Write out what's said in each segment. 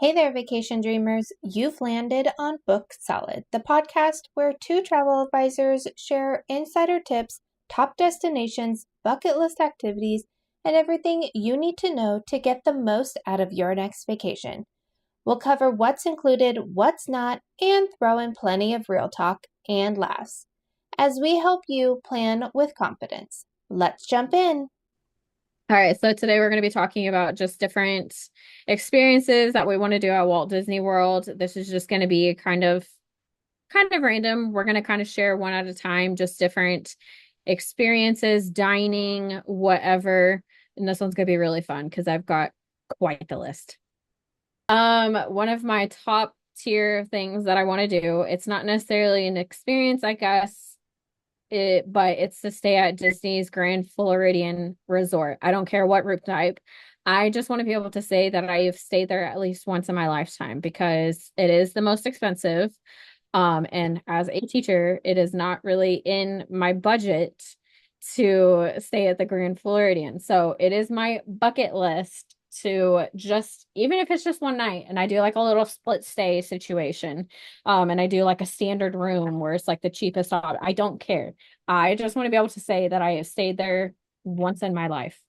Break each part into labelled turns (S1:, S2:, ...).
S1: Hey there, vacation dreamers. You've landed on Book Solid, the podcast where two travel advisors share insider tips, top destinations, bucket list activities, and everything you need to know to get the most out of your next vacation. We'll cover what's included, what's not, and throw in plenty of real talk and laughs as we help you plan with confidence. Let's jump in.
S2: All right, so today we're going to be talking about just different experiences that we want to do at Walt Disney World. This is just going to be kind of random. We're going to kind of share one at a time, just different experiences, dining, whatever. And this one's going to be really fun because I've got quite the list. One of my top tier things that I want to do, it's not necessarily an experience, I guess, but it's to stay at Disney's Grand Floridian Resort. I don't care what route type. I just want to be able to say that I have stayed there at least once in my lifetime because it is the most expensive. And as a teacher, it is not really in my budget to stay at the Grand Floridian. So it is my bucket list to just, even if it's just one night, and I do like a little split stay situation, and I do like a standard room where it's like the cheapest option. I don't care. I just want to be able to say that I have stayed there once in my life.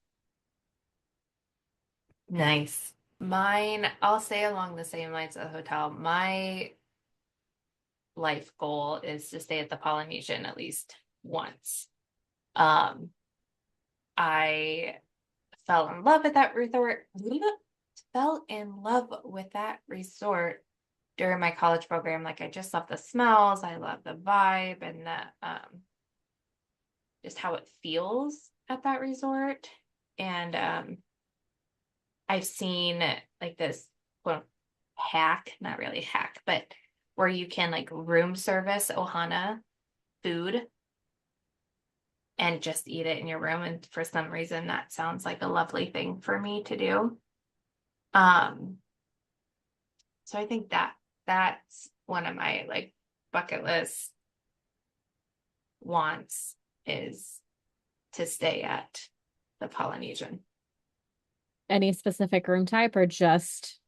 S3: Nice. Mine, I'll say along the same lines of the hotel. My life goal is to stay at the Polynesian at least once. Um, I fell in love with that resort, fell in love with that resort during my college program. Like I just love the smells, I love the vibe and the just how it feels at that resort. And I've seen like this quote hack, not really hack, but where you can like room service Ohana food and just eat it in your room. And for some reason, that sounds like a lovely thing for me to do. Um, so I think that's one of my like bucket list wants is to stay at the Polynesian.
S2: Any specific room type or just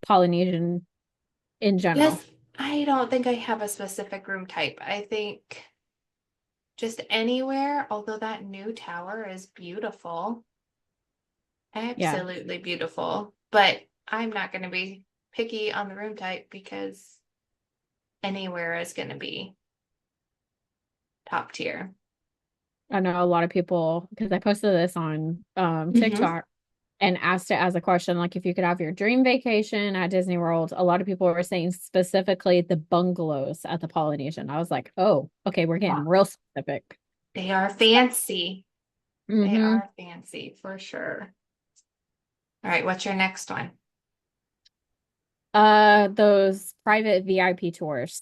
S2: Polynesian in general?
S3: Yes, I don't think I have a specific room type. I think just anywhere, although that new tower is beautiful,
S2: Yeah.
S3: absolutely beautiful. But I'm not going to be picky on the room type because anywhere is going to be top tier.
S2: I know a lot of people because I posted this on
S3: Mm-hmm.
S2: TikTok and asked it as a question, like if you could have your dream vacation at Disney World. A lot of people were saying specifically the bungalows at the Polynesian. I was like, oh, okay, we're getting real specific.
S3: They are fancy. They
S2: Mm-hmm.
S3: are fancy for sure. All right, what's your next one?
S2: Those private VIP tours.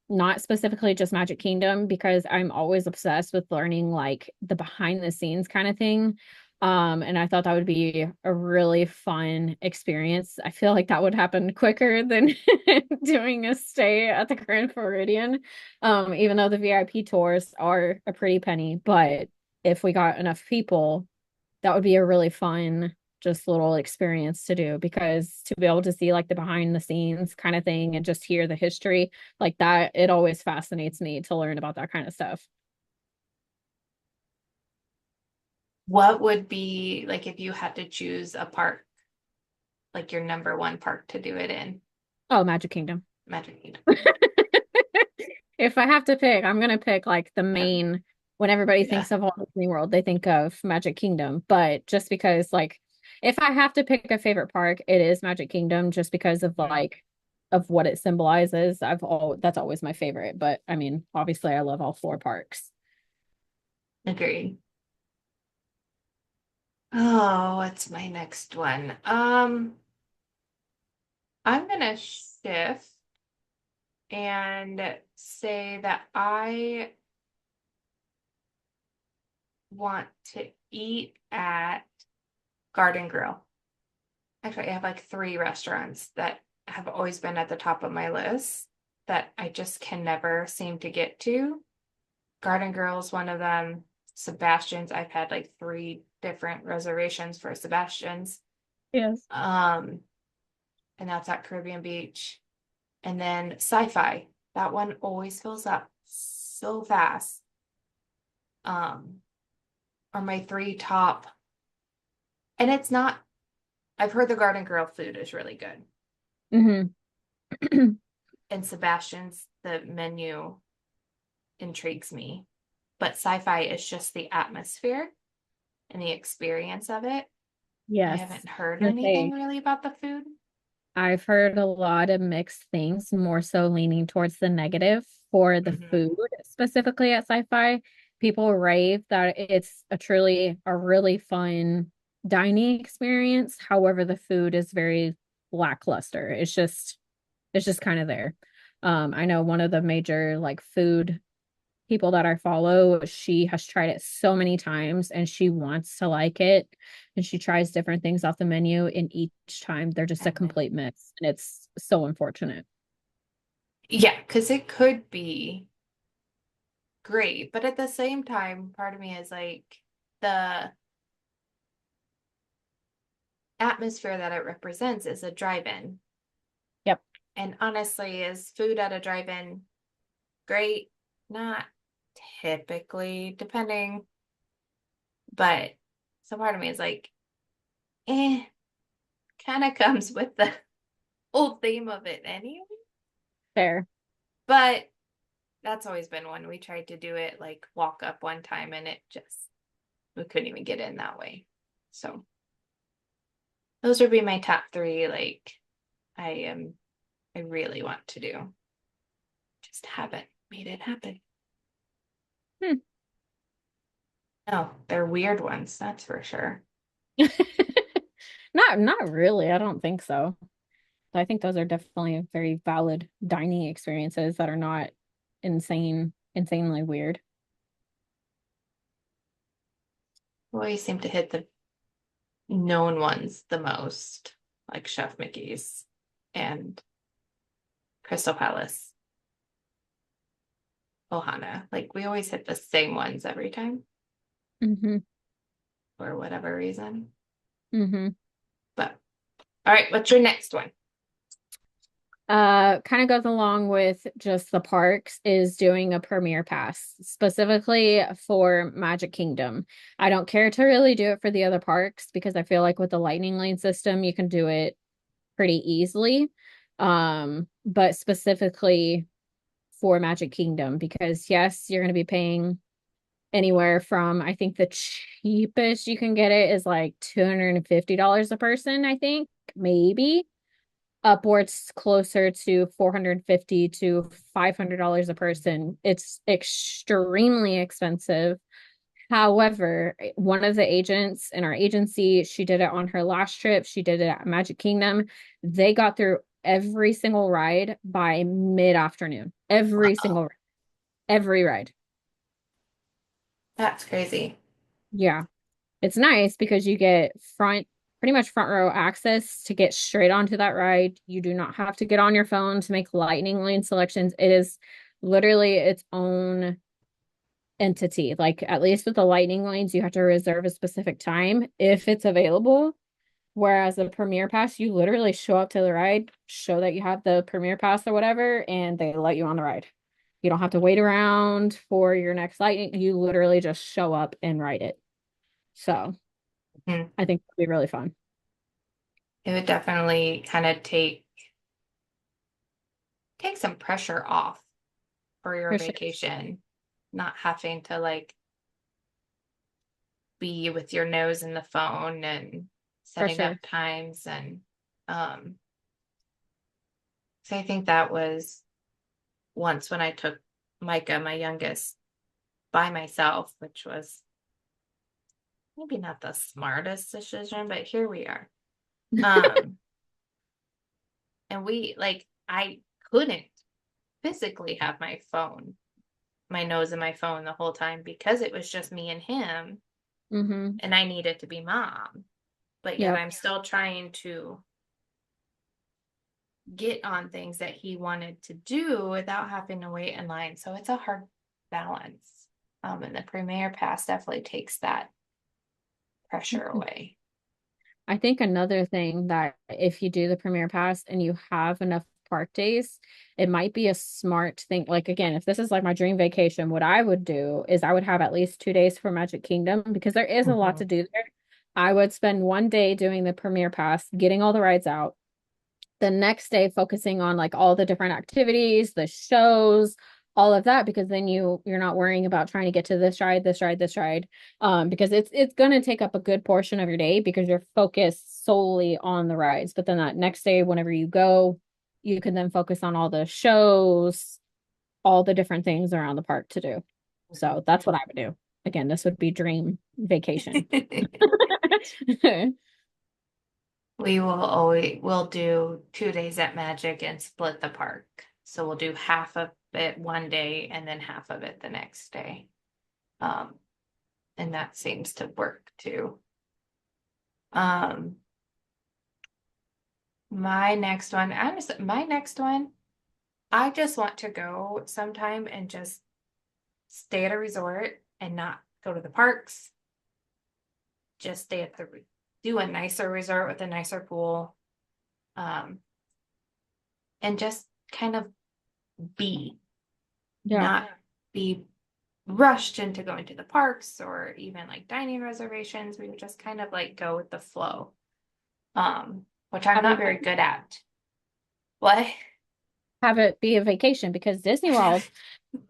S2: Not specifically just Magic Kingdom because I'm always obsessed with learning like the behind the scenes kind of thing. And I thought that would be a really fun experience. I feel like that would happen quicker than doing a stay at the Grand Floridian. Even though the VIP tours are a pretty penny, but if we got enough people, that would be a really fun just little experience to do because to be able to see like the behind the scenes kind of thing and just hear the history like that, it always fascinates me to learn about that kind of stuff.
S3: What would be like if you had to choose a park, like your number one park to do it in?
S2: Oh, Magic Kingdom.
S3: Magic Kingdom.
S2: If I have to pick, I'm gonna pick like the
S3: Yeah.
S2: main when everybody
S3: Yeah.
S2: thinks of Walt Disney World, they think of Magic Kingdom. But just because like if I have to pick a favorite park, it is Magic Kingdom just because of
S3: Mm,
S2: like of what it symbolizes. That's always my favorite. But I mean, obviously I love all four parks.
S3: agreed. Oh, what's my next one? I'm gonna shift and say that I want to eat at Garden Grill. Actually, I have like three restaurants that have always been at the top of my list that I just can never seem to get to. Garden Grill is one of them. Sebastian's, I've had like three different reservations for Sebastian's.
S2: Yes.
S3: Um, and that's at Caribbean Beach. And then Sci-Fi, that one always fills up so fast. Are my three top, and it's not, I've heard the Garden Grill food is really good.
S2: Mm-hmm.
S3: And Sebastian's, the menu intrigues me. But Sci-Fi is just the atmosphere and the experience of it. I
S2: Yes.
S3: haven't heard
S2: Okay.
S3: anything really about the food.
S2: I've heard a lot of mixed things, more so leaning towards the negative for the food, specifically at Sci-Fi. People rave that it's a really fun dining experience. However, the food is very lackluster. It's just kind of there. I know one of the major like food people that I follow, she has tried it so many times and she wants to like it. And she tries different things off the menu, and each time they're just a complete mess. And it's so unfortunate.
S3: Yeah, because it could be great, but at the same time, part of me is like the atmosphere that it represents is a drive-in.
S2: Yep.
S3: And honestly, is food at a drive-in great? Not typically, depending. But so part of me is like, kind of comes with the whole theme of it anyway.
S2: Fair.
S3: But that's always been one. We tried to do it like walk up one time and we couldn't even get in that way. So those would be my top three. Like I really want to do. Just haven't made it happen. No, they're weird ones, that's for sure.
S2: Not really. I don't think so. I think those are definitely very valid dining experiences that are not insanely weird.
S3: Always seem to hit the known ones the most, like Chef Mickey's and Crystal Palace, Ohana. Like we always hit the same ones every time
S2: Mm-hmm.
S3: for whatever reason.
S2: Mm-hmm.
S3: But all right, what's your next one?
S2: Kind of goes along with just the parks is doing a premiere pass specifically for Magic Kingdom. I don't care to really do it for the other parks because I feel like with the lightning lane system you can do it pretty easily. But specifically for Magic Kingdom because yes, you're going to be paying anywhere from, I think the cheapest you can get it is like $250 a person, I think, maybe upwards closer to $450 to $500 a person. It's extremely expensive. However, one of the agents in our agency, she did it on her last trip. She did it at Magic Kingdom. They got through every single ride by mid-afternoon. Every ride.
S3: That's crazy.
S2: Yeah. It's nice because you get pretty much front row access to get straight onto that ride. You do not have to get on your phone to make lightning lane selections. It is literally its own entity. Like at least with the lightning lanes, you have to reserve a specific time if it's available. Whereas the Premier Pass, you literally show up to the ride, show that you have the Premier Pass or whatever, and they let you on the ride. You don't have to wait around for your next lightning. You literally just show up and ride it. So I think it'd be really fun.
S3: It would definitely kind of take some pressure off for your
S2: For sure.
S3: vacation, not having to like be with your nose in the phone and setting up times and so I think that was once when I took Micah, my youngest, by myself, which was maybe not the smartest decision, but here we are. And we like I couldn't physically have my nose in my phone the whole time because it was just me and him.
S2: Mm-hmm.
S3: And I needed to be mom. But yet I'm still trying to get on things that he wanted to do without having to wait in line. So it's a hard balance. And the Premier Pass definitely takes that pressure away.
S2: I think another thing that if you do the Premier Pass and you have enough park days, it might be a smart thing. Like again, if this is like my dream vacation, what I would do is I would have at least 2 days for Magic Kingdom because there is a lot to do there. I would spend one day doing the Premier Pass, getting all the rides out. The next day focusing on like all the different activities, the shows, all of that, because then you're not worrying about trying to get to this ride, because it's going to take up a good portion of your day because you're focused solely on the rides. But then that next day, whenever you go, you can then focus on all the shows, all the different things around the park to do. So that's what I would do. Again, this would be dream vacation.
S3: We'll do 2 days at Magic and split the park. So we'll do half of it one day and then half of it the next day. And that seems to work too. My next one, I just want to go sometime and just stay at a resort and not go to the parks. Just stay at do a nicer resort with a nicer pool. And just kind of not be rushed into going to the parks or even like dining reservations. We would just kind of like go with the flow. Which I'm not very good at. What?
S2: Have it be a vacation because Disney World,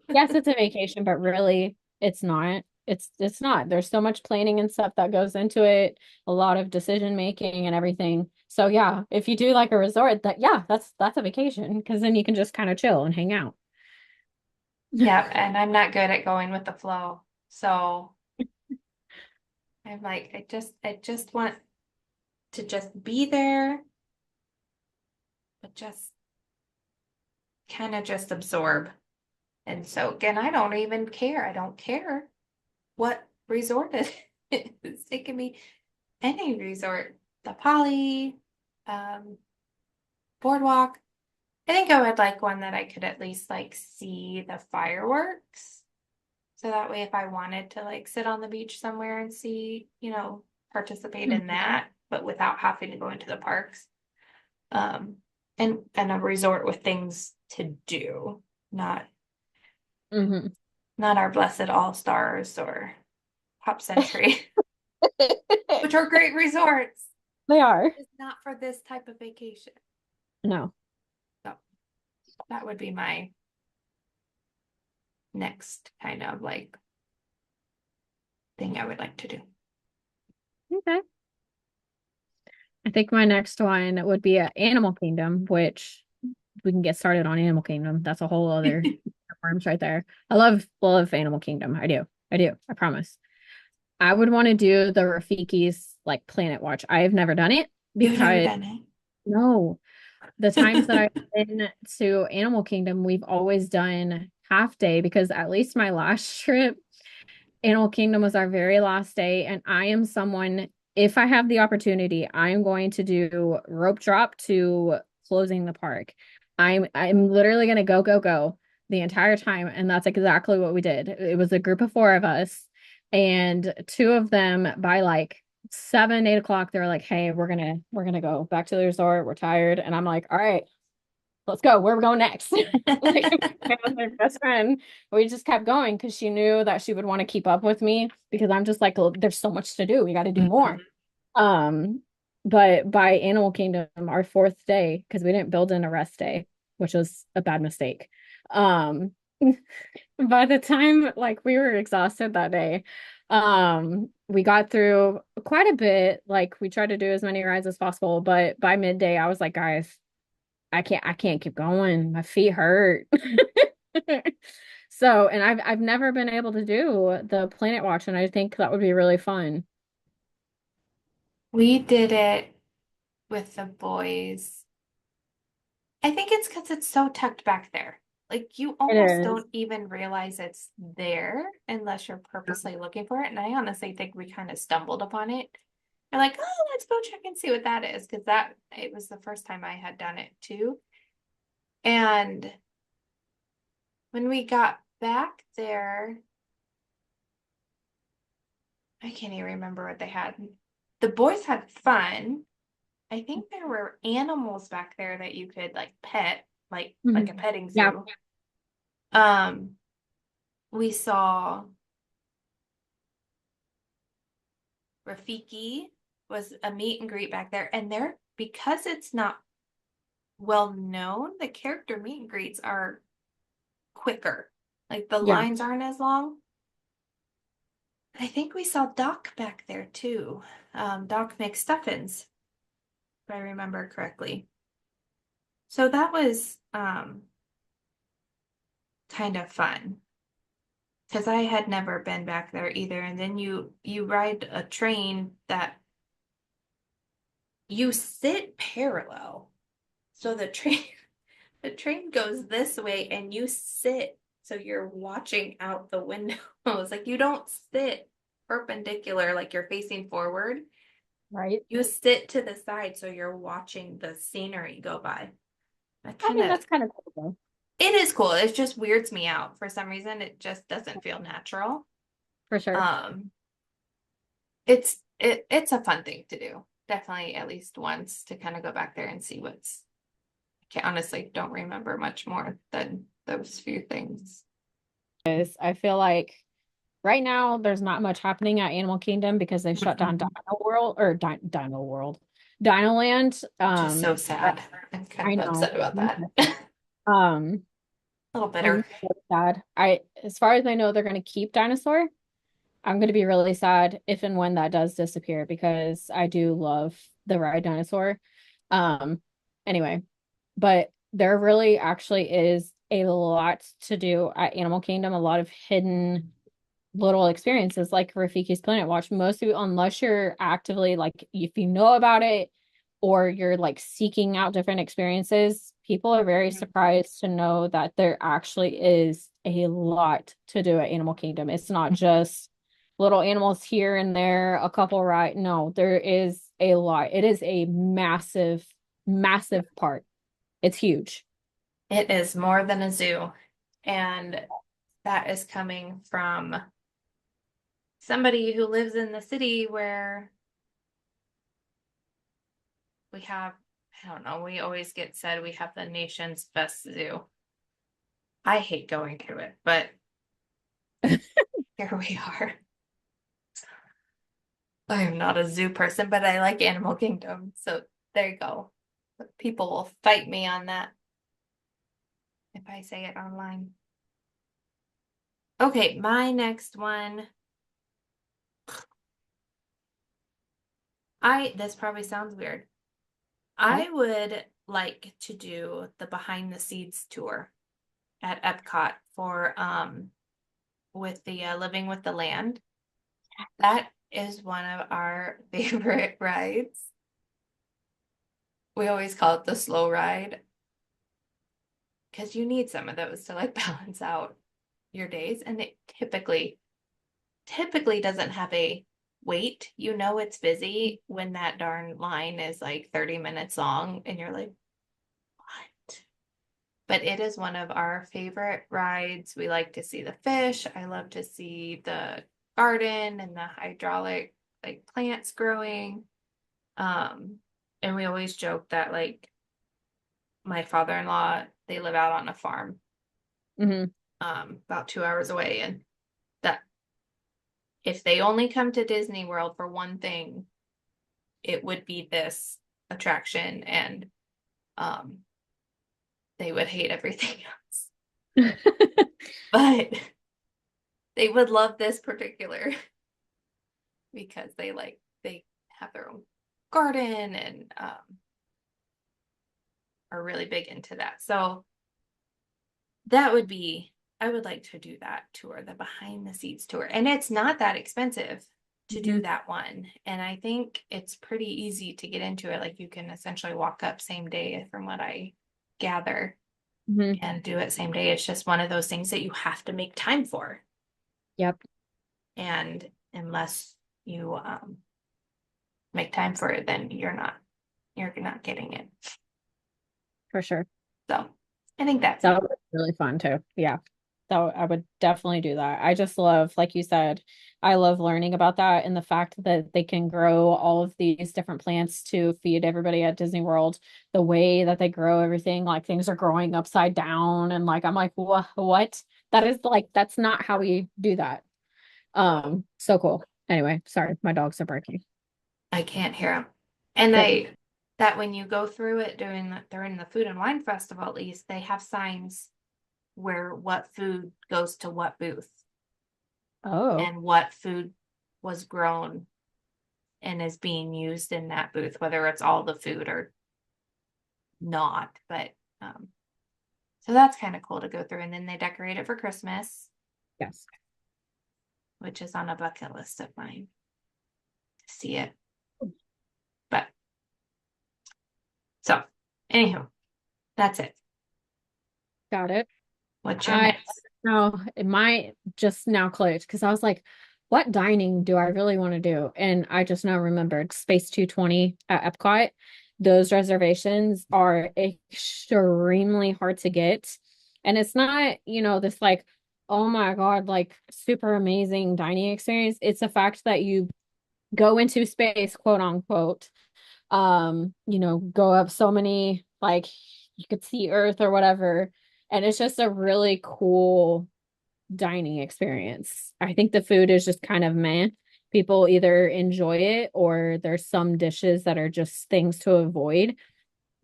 S2: yes, it's a vacation, but really it's not. It's not. There's so much planning and stuff that goes into it, a lot of decision making and everything. So yeah, if you do like a resort, that's a vacation because then you can just kind of chill and hang out.
S3: Yeah, and I'm not good at going with the flow. So I'm like, I just want to just be there, but just kind of just absorb. And so again, I don't even care. I don't care what resort it is. It can be any resort. The Poly, Boardwalk. I think I would like one that I could at least like see the fireworks. So that way if I wanted to like sit on the beach somewhere and see, participate in that, but without having to go into the parks. And a resort with things to do, not our blessed all stars or Pop Century, which are great resorts.
S2: They are.
S3: It's not for this type of vacation.
S2: No.
S3: So that would be my next kind of like thing I would like to do.
S2: Okay. I think my next one would be Animal Kingdom, which we can get started on Animal Kingdom. That's a whole other worms right there. I love Animal Kingdom. I do. I promise. I would want to do the Rafiki's like Planet Watch. I have never done it
S3: You've never
S2: because
S3: done it.
S2: no, the times that I've been to Animal Kingdom, we've always done half day because at least my last trip, Animal Kingdom was our very last day. And I am someone, if I have the opportunity, I'm going to do rope drop to closing the park. I'm literally gonna go the entire time. And that's exactly what we did. It was a group of four of us, and two of them by like 7, 8 o'clock, they were like, hey, we're gonna go back to the resort. We're tired. And I'm like, all right, let's go. Where are we going next? Like, my best friend, we just kept going because she knew that she would want to keep up with me because I'm just like, there's so much to do. We got to do more. But by Animal Kingdom, our fourth day, because we didn't build in a rest day, which was a bad mistake. By the time like we were exhausted that day, we got through quite a bit. Like we tried to do as many rides as possible, but by midday, I was like, guys, I can't keep going. My feet hurt. So, and I've never been able to do the Planet Watch, and I think that would be really fun.
S3: We did it with the boys. I think it's because it's so tucked back there. Like you
S2: It
S3: almost
S2: is.
S3: don't even realize it's there unless you're purposely looking for it. And I honestly think we kind of stumbled upon it. We're like, oh, let's go check and see what that is. Because it was the first time I had done it too. And when we got back there, I can't even remember what they had. the boys had fun. I think there were animals back there that you could like pet, like a petting
S2: Yeah.
S3: zoo. We saw Rafiki was a meet and greet back there, and there, because it's not well known, the character meet and greets are quicker. Like the
S2: Yeah.
S3: lines aren't as long. I think we saw Doc back there too. Doc McStuffins, if I remember correctly. So that was kind of fun because I had never been back there either. And then you ride a train that you sit parallel. So the train goes this way and you sit so you're watching out the windows. Like you don't sit perpendicular like you're facing forward.
S2: Right.
S3: You sit to the side so you're watching the scenery go by.
S2: I mean, that's kind of cool though.
S3: It is cool. It just weirds me out for some reason. It just doesn't feel natural.
S2: For sure.
S3: It's a fun thing to do. Definitely at least once to kind of go back there and see what's. I honestly don't remember much more than those few things.
S2: I feel like right now there's not much happening at Animal Kingdom because they shut down Dino World or Dino World, Dino Land.
S3: Just so sad. I'm
S2: I
S3: kind of
S2: know.
S3: upset about that.
S2: A
S3: little
S2: I'm
S3: bitter.
S2: so sad. As far as I know, they're going to keep Dinosaur. I'm going to be really sad if and when that does disappear because I do love the ride Dinosaur. Um, anyway, but there really actually is a lot to do at Animal Kingdom, a lot of hidden little experiences like Rafiki's Planet Watch. Most of you, unless you're actively like, if you know about it or you're like seeking out different experiences, people are very surprised to know that there actually is a lot to do at Animal Kingdom. It's not just little animals here and there, a couple right. No, there is a lot. It is a massive, massive part. It's huge.
S3: It is more than a zoo. And that is coming from somebody who lives in the city where we have, I don't know, we always get said we have the nation's best zoo. I hate going to it, but here we are. I am not a zoo person, but I like Animal Kingdom. So there you go. People will fight me on that if I say it online. Okay, my next one. This probably sounds weird. I would like to do the behind the scenes tour at Epcot for with the Living with the Land. That is one of our favorite rides. We always call it the slow ride because you need some of those to like balance out your days, and it typically doesn't have a wait. You know it's busy when that darn line is like 30 minutes long and you're like, what? But it is one of our favorite rides. We like to see the fish. I love to see the garden and the hydraulic like plants growing. And we always joke that like my father-in-law, they live out on a farm about 2 hours away, and that if they only come to Disney World for one thing, it would be this attraction, and they would hate everything else. But they would love this particular because they have their own garden and are really big into that. So that would be, I would like to do that tour, the behind the scenes tour. And it's not that expensive to do that one. And I think it's pretty easy to get into it. Like you can essentially walk up same day from what I gather and do it same day. It's just one of those things that you have to make time for.
S2: Yep.
S3: And unless you make time for it, then you're not getting it.
S2: For sure.
S3: So I think that
S2: was really fun too. Yeah. I would definitely do that. I just love, like you said, I love learning about that and the fact that they can grow all of these different plants to feed everybody at Disney World. The way that they grow everything, like things are growing upside down, and like I'm like, what? That is like that's not how we do that. So cool. Anyway, sorry, my dogs are barking.
S3: I can't hear them. And
S2: Good.
S3: that when you go through it during the Food and Wine Festival, at least they have signs where what food goes to what booth
S2: Oh,
S3: and what food was grown and is being used in that booth, whether it's all the food or not. But so that's kind of cool to go through. And then they decorate it for Christmas,
S2: yes.
S3: which is on a bucket list of mine to see it. But so, anywho, that's it.
S2: Got it.
S3: What's your
S2: I
S3: next?
S2: know it might just now clicked because I was like, what dining do I really want to do? And I just now remembered Space 220 at Epcot. Those reservations are extremely hard to get. And it's not, this like, oh my God, like super amazing dining experience. It's the fact that you go into space, quote unquote, go up so many, like you could see Earth or whatever. And it's just a really cool dining experience. I think the food is just kind of meh. People either enjoy it or there's some dishes that are just things to avoid.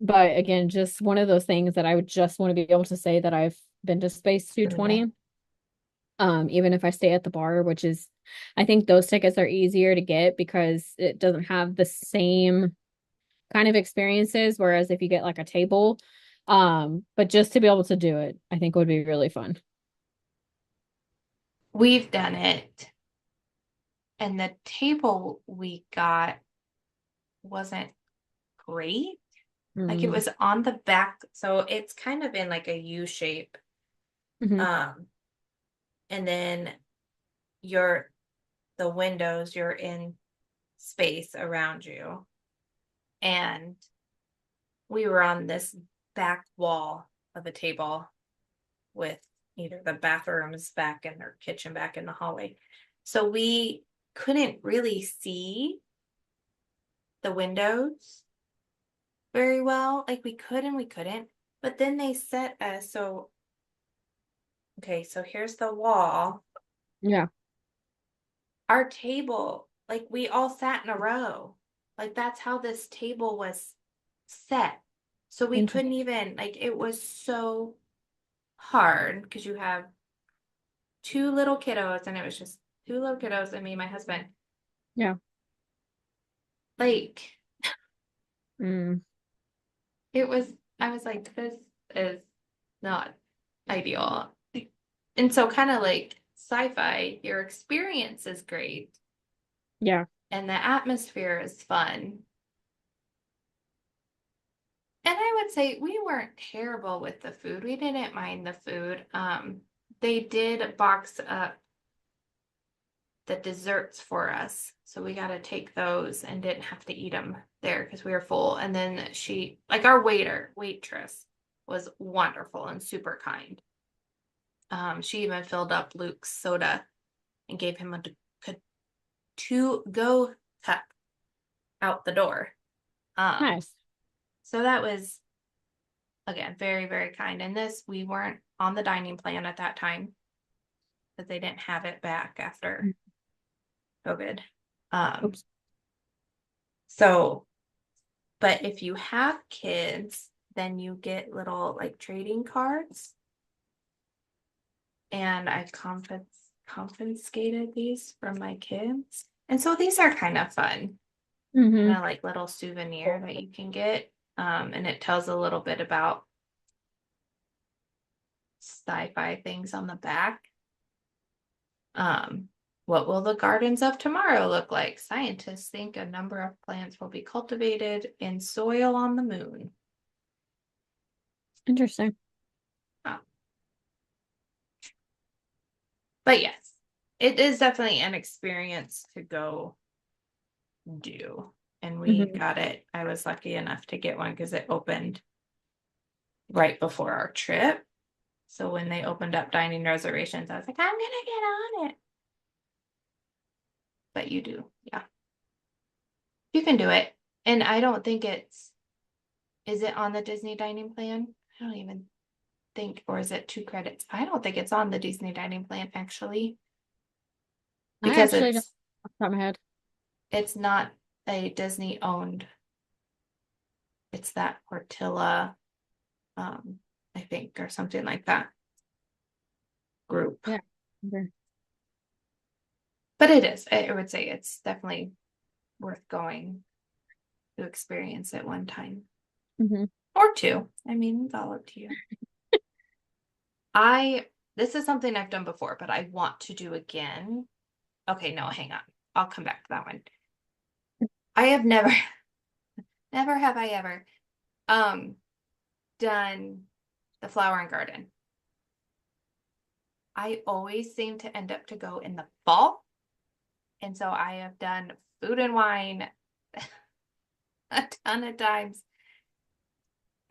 S2: But again, just one of those things that I would just want to be able to say that I've been to Space 220. Even if I stay at the bar, which is I think those tickets are easier to get because it doesn't have the same kind of experiences. Whereas if you get like a table, but just to be able to do it, I think would be really fun.
S3: We've done it, and the table we got wasn't great. Like it
S2: Mm.
S3: was on the back, so it's kind of in like a U shape.
S2: Hmm.
S3: Um, and then your the windows, you're in space around you. And we were on this back wall of a table with either the bathrooms back and their kitchen back in the hallway. So we couldn't really see the windows very well. Like we could and we couldn't. But then they set us so okay, so here's the wall.
S2: Yeah,
S3: Our table, like we all sat in a row. Like that's how this table was set. So we couldn't
S2: interesting.
S3: even, like, it was so hard because you have two little kiddos and it was just two little kiddos and me and my husband.
S2: Yeah.
S3: Like,
S2: Mm.
S3: I was like, this is not ideal. And so, kind of like sci-fi, your experience is great
S2: Yeah.
S3: and the atmosphere is fun. And I would say we weren't terrible with the food. We didn't mind the food. They did box up the desserts for us. So we got to take those and didn't have to eat them there because we were full. And then like our waitress was wonderful and super kind. She even filled up Luke's soda and gave him a to-go cup out the door.
S2: Nice.
S3: So that was, again, very, very kind. And we weren't on the dining plan at that time because they didn't have it back after COVID.
S2: Oops.
S3: So, but if you have kids, then you get little like trading cards. And I confiscated these from my kids. And so these are kind of fun. Kind
S2: Hmm.
S3: of like little souvenir that you can get. And it tells a little bit about sci-fi things on the back. What will the gardens of tomorrow look like? Scientists think a number of plants will be cultivated in soil on the moon.
S2: Interesting.
S3: Oh. But yes, it is definitely an experience to go do. And we
S2: Hmm.
S3: got it. I was lucky enough to get one because it opened right before our trip. So when they opened up dining reservations, I was like, I'm gonna get on it. But you do, yeah. You can do it. And I don't think is it on the Disney dining plan? I don't even think, or is it 2 credits? I don't think it's on the Disney dining plan actually,
S2: I
S3: because
S2: actually don't off the top of my head.
S3: it's not a Disney owned. It's that Portilla, I think, or something like that group.
S2: Yeah. Okay.
S3: But it is. I would say it's definitely worth going to experience it one time
S2: Mm-hmm.
S3: or two. I mean, it's all up to you. This is something I've done before, but I want to do again. Okay, no, hang on. I'll come back to that one. I have never, never have I ever, done the flower and garden. I always seem to end up to go in the fall. And so I have done food and wine a ton of times.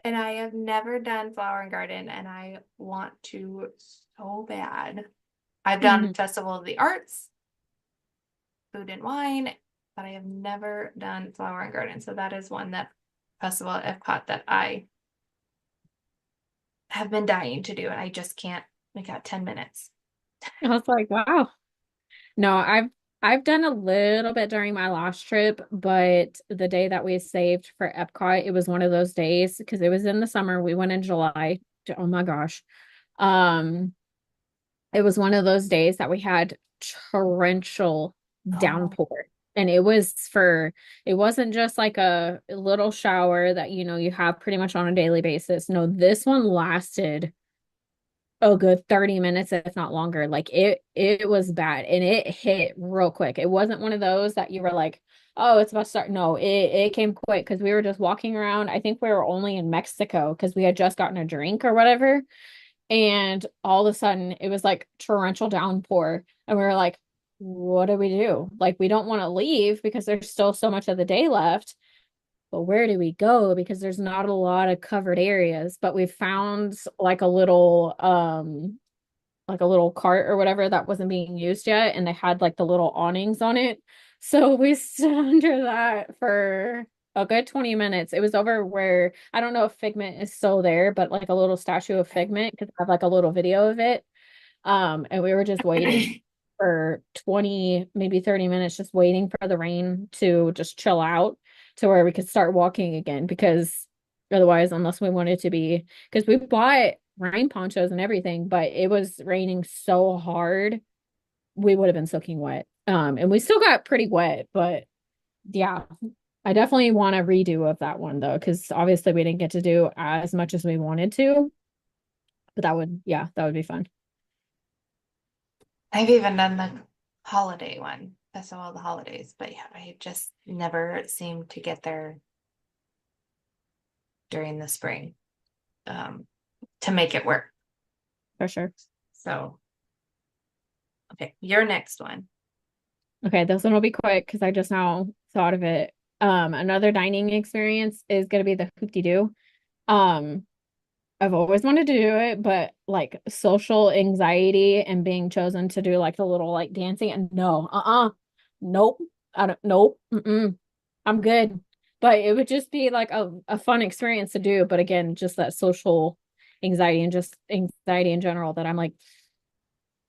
S3: And I have never done flower and garden, and I want to so bad. I've done
S2: Mm-hmm.
S3: Festival of the Arts, food and wine, but I have never done flower and garden. So that is one that festival at Epcot that I have been dying to do, and I just can't. I got 10 minutes.
S2: I was like, wow. No, I've done a little bit during my last trip, but the day that we saved for Epcot, it was one of those days because it was in the summer. We went in July. Oh my gosh. Um, it was one of those days that we had torrential
S3: Oh,
S2: downpour. And it wasn't just like a little shower that, you have pretty much on a daily basis. No, this one lasted a good 30 minutes, if not longer. Like it was bad and it hit real quick. It wasn't one of those that you were like, oh, it's about to start. No, it came quick because we were just walking around. I think we were only in Mexico because we had just gotten a drink or whatever. And all of a sudden it was like torrential downpour. And we were like, what do we do? Like, we don't want to leave because there's still so much of the day left. But where do we go? Because there's not a lot of covered areas. But we found like a little cart or whatever that wasn't being used yet. And they had like the little awnings on it. So we stood under that for a good 20 minutes. It was over where I don't know if Figment is still there, but like a little statue of Figment because I have like a little video of it. And we were just waiting for 20, maybe 30 minutes, just waiting for the rain to just chill out to where we could start walking again. Because otherwise, unless we wanted to be, because we bought rain ponchos and everything, but it was raining so hard, we would have been soaking wet. And we still got pretty wet, but yeah, I definitely want a redo of that one though, because obviously we didn't get to do as much as we wanted to. But that would be fun.
S3: I've even done the holiday one, Festival of the Holidays, but yeah, I just never seem to get there during the spring, to make it work.
S2: For sure.
S3: So, okay, your next one.
S2: Okay, this one will be quick because I just now thought of it. Another dining experience is gonna be the hoop-de-doo. Um, I've always wanted to do it, but like social anxiety and being chosen to do like the little like dancing and no, nope, I don't, nope, I'm good. But it would just be like a fun experience to do. But again, just that social anxiety and just anxiety in general that I'm like,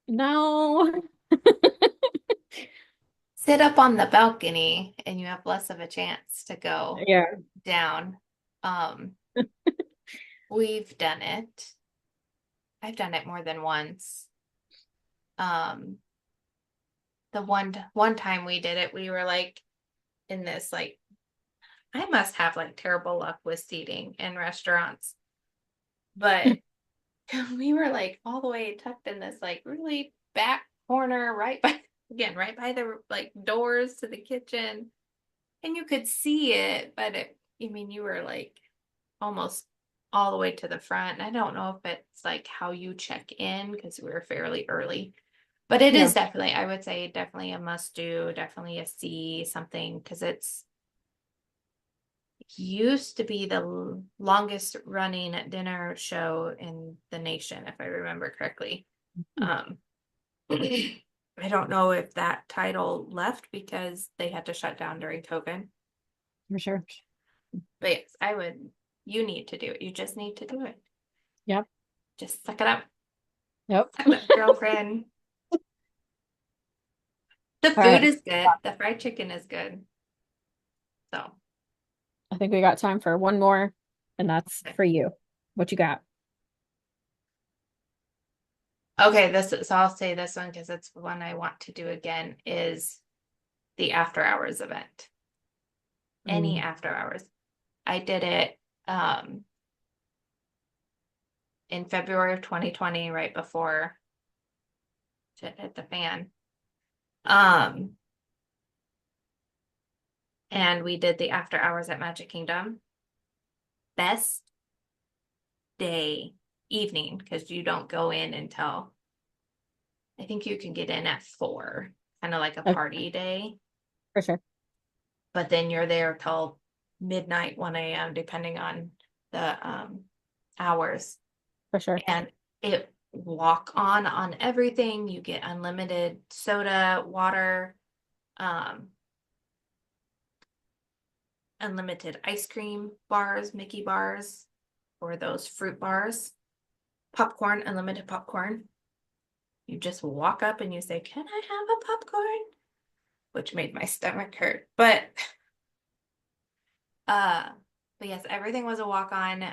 S2: no.
S3: Sit up on the balcony and you have less of a chance to go
S2: Yeah.
S3: down. We've done it. I've done it more than once. Um, the one time we did it, we were like in this like, I must have like terrible luck with seating in restaurants, but we were like all the way tucked in this like really back corner, right by the like doors to the kitchen, and you could see it, but I mean, you were like almost all the way to the front. I don't know if it's like how you check in because we were fairly early, but it
S2: Yeah.
S3: is definitely, I would say, definitely a must do, definitely a see something because used to be the longest running dinner show in the nation, if I remember correctly. I don't know if that title left because they had to shut down during COVID.
S2: For sure.
S3: But yes, you need to do it. You just need to do it.
S2: Yep.
S3: Just suck it up.
S2: Yep.
S3: Suck it up, girlfriend. The
S2: All
S3: food
S2: right.
S3: is good. The fried chicken is good. So
S2: I think we got time for one more, and that's for you. What you got?
S3: okay, so I'll say this one because it's one I want to do again is the after hours event. Any after hours. I did it in February of 2020, right before shit hit the fan. And we did the after hours at Magic Kingdom. Best evening, because you don't go in until I think you can get in at 4, kind of like a party day.
S2: For sure.
S3: But then you're there till midnight, 1 a.m., depending on the hours.
S2: For sure.
S3: And it walk on everything. You get unlimited soda, water, unlimited ice cream bars, Mickey bars, or those fruit bars, popcorn, unlimited popcorn. You just walk up and you say, "Can I have a popcorn?" Which made my stomach hurt. But yes, everything was a walk on.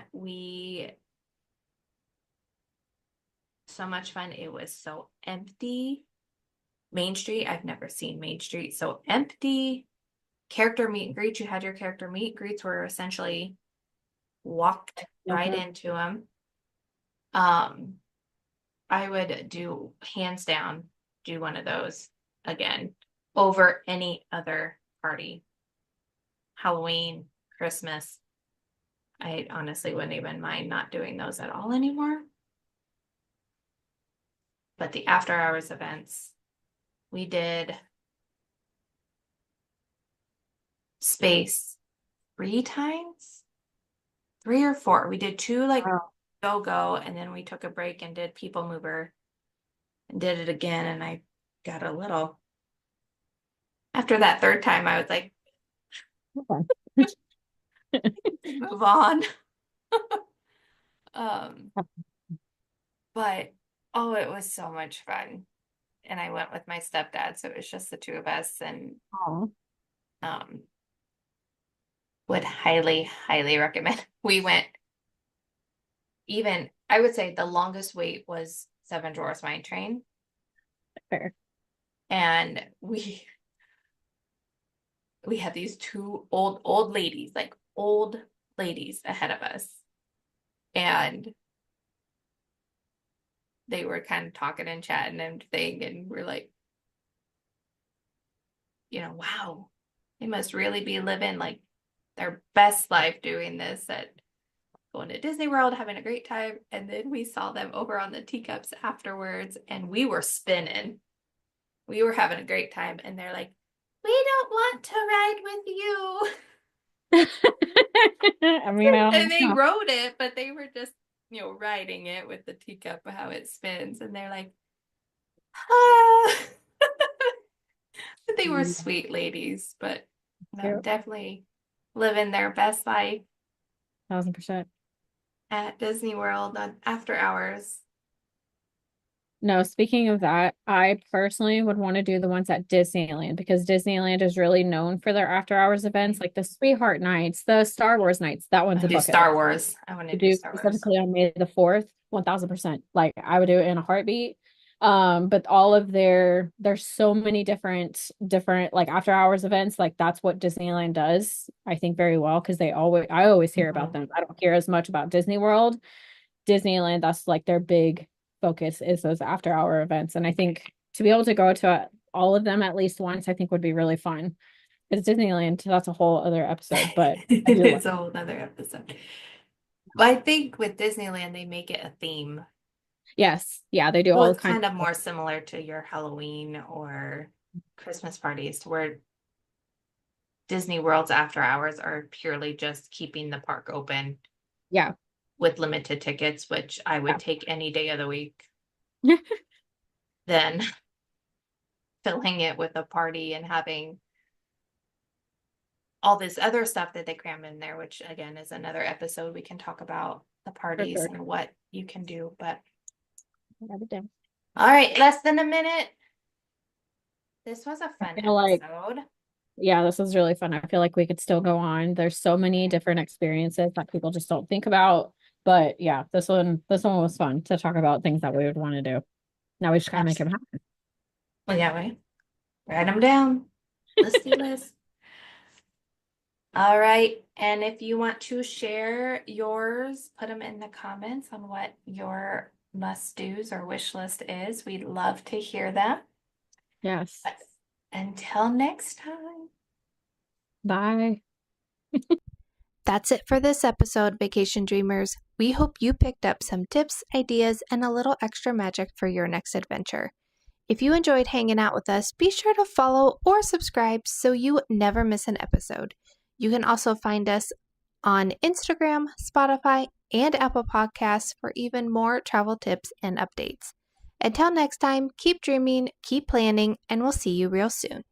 S3: So much fun. It was so empty. Main Street, I've never seen Main Street so empty. Character meet and greets, you had your character meet and greets were essentially walked right into them. I would do hands down, do one of those again over any other party. Halloween, Christmas. I honestly wouldn't even mind not doing those at all anymore. But the after hours events, we did Space 3 times, 3 or 4. We did 2 like go, and then we took a break and did People Mover and did it again. And I got a little, after that 3rd time, I was like, move on. But oh, it was so much fun. And I went with my stepdad, so it was just the 2 of us, and would highly, highly recommend. We went, even I would say the longest wait was Seven Dwarfs Mine Train.
S2: Fair.
S3: And we had these 2 old ladies, like old ladies ahead of us. And they were kind of talking and chatting and thing, and we're like, wow, they must really be living like their best life doing this, at going to Disney World, having a great time. And then we saw them over on the teacups afterwards, and we were spinning. We were having a great time, and they're like, "We don't want to ride with you."
S2: I mean,
S3: and they rode it, but they were just, riding it with the teacup, how it spins. And they're like, ah. But they were sweet ladies, but definitely living their best life.
S2: 1000%.
S3: At Disney World on after hours.
S2: No, speaking of that, I personally would want to do the ones at Disneyland, because Disneyland is really known for their after hours events, like the Sweetheart Nights, the Star Wars Nights. That one's a bucket
S3: Star Wars. I want to do Star Wars.
S2: Specifically on May the 4th, 1000%. Like, I would do it in a heartbeat. But all of there's so many different like after hours events. Like, that's what Disneyland does, I think, very well, because I always hear about them. I don't hear as much about Disney World. Disneyland, that's like their big focus, is those after hour events. And I think to be able to go to all of them at least once, I think would be really fun. It's Disneyland, that's a whole other episode, but
S3: it's a whole other episode. But I think with Disneyland, they make it a theme.
S2: Yes. Yeah, they do
S3: well,
S2: all
S3: it's
S2: kinds
S3: of more similar to your Halloween or Christmas parties, where Disney World's after hours are purely just keeping the park open
S2: Yeah.
S3: with limited tickets, which I would
S2: Yeah.
S3: take any day of the week than filling it with a party and having all this other stuff that they cram in there, which again is another episode. We can talk about the parties
S2: sure.
S3: and what you can do, but
S2: Write it down.
S3: all right, less than a minute. This was a fun
S2: feel like-
S3: episode.
S2: Yeah, this was really fun. I feel like we could still go on. There's so many different experiences that people just don't think about. But yeah, this one was fun to talk about things that we would want to do. Now we just gotta make them happen.
S3: Well, yeah, right. Write them down. Let's see this. All right. And if you want to share yours, put them in the comments on what your must-dos or wish list is. We'd love to hear them.
S2: Yes.
S3: But until next time.
S2: Bye.
S1: That's it for this episode, Vacation Dreamers. We hope you picked up some tips, ideas, and a little extra magic for your next adventure. If you enjoyed hanging out with us, be sure to follow or subscribe so you never miss an episode. You can also find us on Instagram, Spotify, and Apple Podcasts for even more travel tips and updates. Until next time, keep dreaming, keep planning, and we'll see you real soon.